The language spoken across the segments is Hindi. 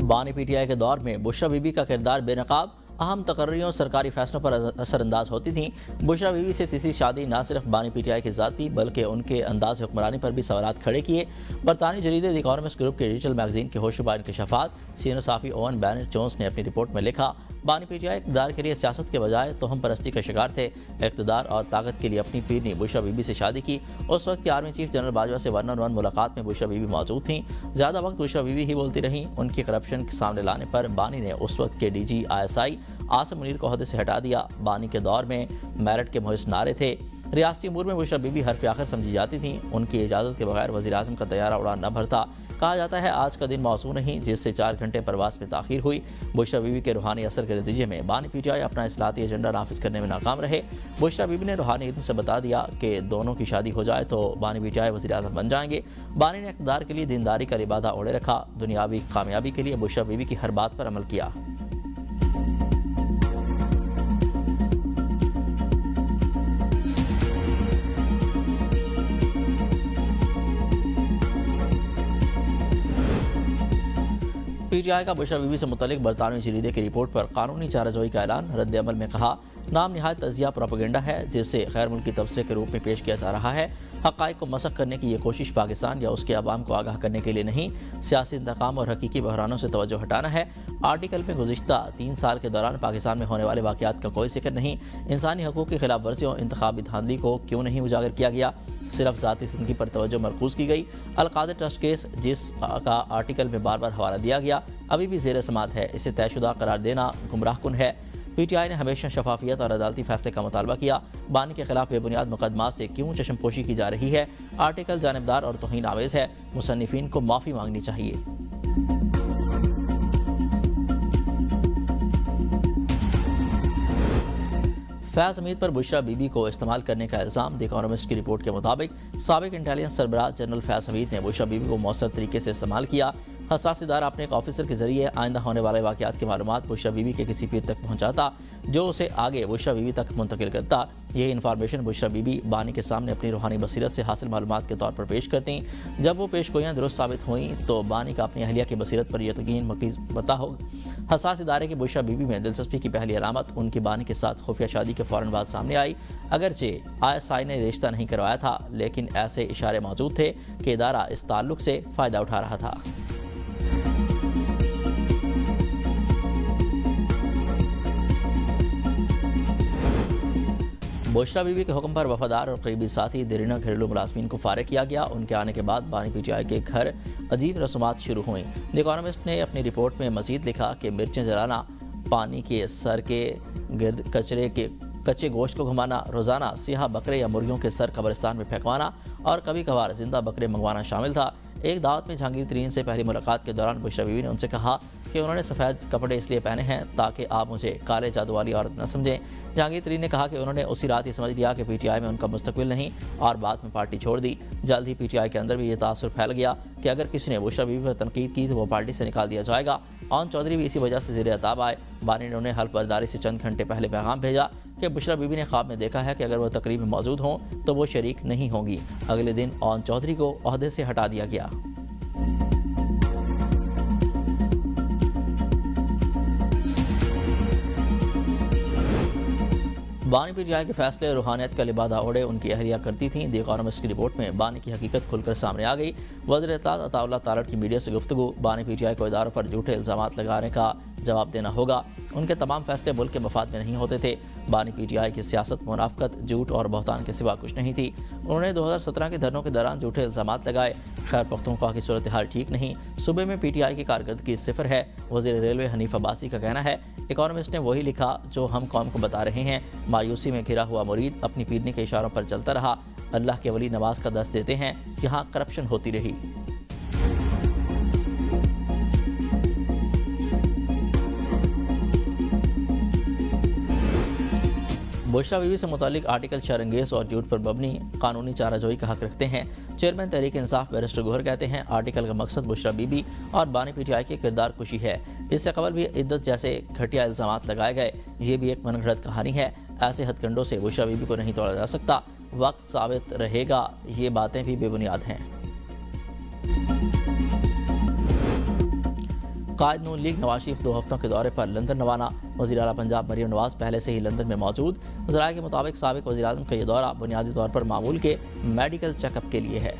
बानी पीटीआई के दौर में बुशरा बीबी का किरदार बेनकाब, अहम तकर्रियों सरकारी फैसलों पर असरअंदाज होती थी। बुशरा बीबी से तीसरी शादी न सिर्फ बानी पीटीआई की ज़ाती बल्कि उनके अंदाज हुक्मरानी पर भी सवालात खड़े किए। बरतानी जरीदे द इकॉनमिस्ट ग्रुप के डिजिटल मैगजीन के होशरुबा इंकशाफात सीनियर साफ़ी ओवन बैनर जोन्स ने अपनी रिपोर्ट में लिखा, बानी पीटीआई इक़्तिदार के लिए सियासत के बजाय तोहम परस्ती का शिकार थे। इक़्तिदार और ताकत के लिए अपनी पीरनी बुशरा बीबी से शादी की। उस वक्त की आर्मी चीफ जनरल बाजवा से 1-on-1 मुलाकात में बुशरा बीबी मौजूद थीं। ज़्यादा वक्त बुशरा बीबी ही बोलती रहीं। उनकी करप्शन के सामने लाने पर बानी ने उस वक्त के DG ISI आसिम मुनीर को ओहदे से हटा दिया। बानी के दौर में मेरिट के मुहिस नारे थे। रियासती अमूर में बुशरा बीबी हरफ आखिर समझी जाती थीं। उनकी इजाज़त के बगैर वज़ीर आज़म का तैयारा उड़ान न भरता। कहा जाता है आज का दिन मौसू नहीं जिससे 4 घंटे प्रवास में ताख़ीर हुई। बुशरा बीबी के रूहानी असर के नतीजे में बानी पीटीआई अपना इस्लाहाती एजेंडा नाफिज करने में नाकाम रहे। बुशरा बीबी ने रूहानी इल्म से बता दिया कि दोनों की शादी हो जाए तो बानी पीटीआई वज़ीर आज़म बन जाएंगे। बानी ने इक़्तिदार के लिए दीनदारी का लिबादा ओढ़े रखा। दुनियावी कामयाबी के लिए बुशरा बीबी की हर बात पर अमल किया। पीटीआई का बुशरा बीबी से मुतल्लिक बरतानवी जरीदे की रिपोर्ट पर कानूनी चाराजोई का ऐलान। रद्द अमल में कहा, नाम नहायत तजिया प्रोपेगेंडा है जिसे गैर मुल्की तबसरे के रूप में पेश किया जा रहा है। हक़ाइक़ को मसख़ करने की ये कोशिश पाकिस्तान या उसके अवाम को आगाह करने के लिए नहीं, सियासी इंतकाम और हकीकी बहरानों से तवज्जो हटाना है। आर्टिकल में गुज़िश्ता 3 साल के दौरान पाकिस्तान में होने वाले वाक़यात का कोई जिक्र नहीं। इंसानी हकूक़ की खिलाफ वर्जियों, इंतखाबी धांधली को क्यों नहीं उजागर किया गया, सिर्फ ज़ाती ज़िंदगी पर तवज्जो मरकूज़ की गई। अलकादिर ट्रस्ट केस जिसका आर्टिकल में बार बार हवाला दिया गया अभी भी ज़ेर समात है, इसे तयशुदा करार देना गुमराहकुन है। पीटीआई ने हमेशा शफाफियत और अदालती फैसले का मुतालबा किया। बानी के खिलाफ बेबुनियाद मुकदमात से क्यों चश्मपोशी की जा रही है। आर्टिकल जानिबदार और तौहीन आवेज़ है। मुसन्निफीन को माफ़ी मांगनी चाहिए। फैज़ हमीद पर बुशरा बीबी को इस्तेमाल करने का इल्ज़ाम। द इकॉनमिस्ट की रिपोर्ट के मुताबिक साबिक इंटेलिजेंस सरबराह जनरल फैज़ हमीद ने बुशरा बीबी को मौसर तरीके से इस्तेमाल किया। हसास इदारा अपने एक ऑफिसर के जरिए आइंदा होने वाले वाक़यात की मालूमात बुशरा बीबी के किसी पीर तक पहुँचाता जो उसे आगे बुशरा बीबी तक मुंतकिल करता। यही इन्फॉर्मेशन बुशरा बीबी बानी के सामने अपनी रूहानी बसीरत से हासिल मालूमात के तौर पर पेश करती। जब वो पेशगोइयाँ दुरुस्त साबित हुई तो बानी का अपनी अहलिया की बसीरत पर यकीन मकीज बता हो। हसास इदारे की बुशरा बीबी में दिलचस्पी की पहली अलामत उनकी बानी के साथ खुफिया शादी के फ़ौरन बाद सामने आई। अगरचे ISI ने रिश्ता नहीं करवाया था लेकिन ऐसे इशारे मौजूद थे कि इदारा इस ताल्लुक से फ़ायदा उठा रहा था। बुशरा बीबी के हुक्म पर वफादार और करीबी साथी देरीना घरेलू मुलाजमीन को फारिग किया गया। उनके आने के बाद बानी पीटीआई के घर अजीब रसूमात शुरू हुई। द इकॉनमिस्ट ने अपनी रिपोर्ट में मजीद लिखा कि मिर्चें जलाना, पानी के सर के गिर्द कच्चे गोश्त को घुमाना, रोज़ाना सियाह बकरे या मुर्गियों के सर कब्रिस्तान में फेंकवाना और कभी कभार जिंदा बकरे मंगवाना शामिल था। एक दावत में जहांगीर तरीन से पहली मुलाकात के दौरान बुशरा बीबी ने उनसे कहा कि उन्होंने सफ़ेद कपड़े इसलिए पहने हैं ताकि आप मुझे काले जादू वाली औरत न समझें। जहांगीर तरीन ने कहा कि उन्होंने उसी रात ये समझ लिया कि पीटीआई में उनका मुस्तकबिल नहीं और बाद में पार्टी छोड़ दी। जल्द ही पीटीआई के अंदर भी ये तासुर फैल गया कि अगर किसी ने बुशरा बीबी पर तनकीद की तो वो पार्टी से निकाल दिया जाएगा। ओन चौधरी भी इसी वजह से ज़ेर अताब आए। बानी ने उन्हें हल्फ बर्दारी से चंद घंटे पहले पैगाम भेजा कि बुशरा बीबी ने ख्वाब में देखा है कि अगर वह तकरीब में मौजूद हों तो वो शरीक नहीं होंगी। अगले दिन ओन चौधरी को ओहदे से हटा दिया गया। बानी पीटीआई के फैसले रूहानियत का लिबादा ओढ़े उनकी अहलिया करती थीं। द इकॉनमिस्ट की रिपोर्ट में बानी की हकीकत खुलकर सामने आ गई। वज़ीर इत्तलात अताउल्लाह तारड़ की मीडिया से गुफ्तगू। बानी पीटीआई को इदारों पर झूठे इल्ज़ामात लगाने का जवाब देना होगा। उनके तमाम फैसले मुल्क के मफाद में नहीं होते थे। बानी पीटीआई की सियासत मुनाफ़कत, झूठ और बहतान के सिवा कुछ नहीं थी। उन्होंने 2017 के धरनों के दौरान झूठे इल्ज़ामात लगाए। खैर पख्तूनख्वा की सूरत हाल ठीक नहीं, सूबे में पीटीआई की कारकर्दगी सिफर है। वज़ीर रेलवे हनीफ अब्बासी का कहना है, इकॉनमिस्ट ने वही लिखा जो हम कौम को बता रहे हैं। मायूसी में घिरा हुआ मुरीद अपनी पीरनी के इशारों पर चलता रहा। अल्लाह के वली नमाज का दस देते हैं, यहाँ करप्शन होती रही। बुशरा बीबी से मुतालिक आर्टिकल शरंगेज और झूठ पर मबनी कानूनी चाराजोई का हक रखते हैं। चेयरमैन तहरीक इंसाफ बैरिस्टर गोहर कहते हैं, आर्टिकल का मकसद बुशरा बीबी और बानी पीटीआई की किरदार कुशी है। इससे कबल भी इद्दत जैसे घटिया इल्ज़ामात लगाए गए। ये भी एक मनगढ़ंत कहानी है। ऐसे हथकंडों से बुशरा बीबी को नहीं तोड़ा जा सकता। वक्त साबित रहेगा ये बातें भी बेबुनियाद हैं। कायद नून लीग नवाज शरीफ 2 हफ्तों के दौरे पर लंदन रवाना। वज़ीर आला पंजाब मरीम नवाज पहले से ही लंदन में मौजूद। वज़राए के मुताबिक साबिक़ वज़ीर आज़म का यह दौरा बुनियादी तौर पर मामूल के मेडिकल चेकअप के लिए है।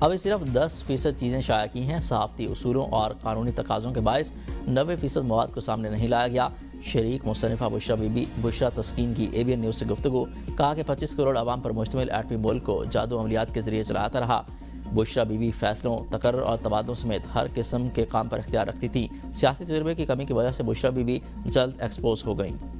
अभी सिर्फ 10% चीज़ें शाया की हैं। सहाफ़ती उसूलों और कानूनी तकाज़ों के बायस 90% मवाद को सामने नहीं लाया गया। शरीक मुस्तनफ़ा बुशरा बीबी बुशरा तस्कीन की ABN न्यूज़ से गुफ्तगू। कहा कि 25 करोड़ आवाम पर मुश्तमिल एटमी मुल्क को जादू अमलियात के ज़रिए चलाता रहा। बुशरा बीबी फैसलों, तकर्रुर और तबादलों समेत हर किस्म के काम पर इख्तियार रखती थी। सियासी तजुर्बे की कमी की वजह से बुशरा बीबी जल्द एक्सपोज हो गईं।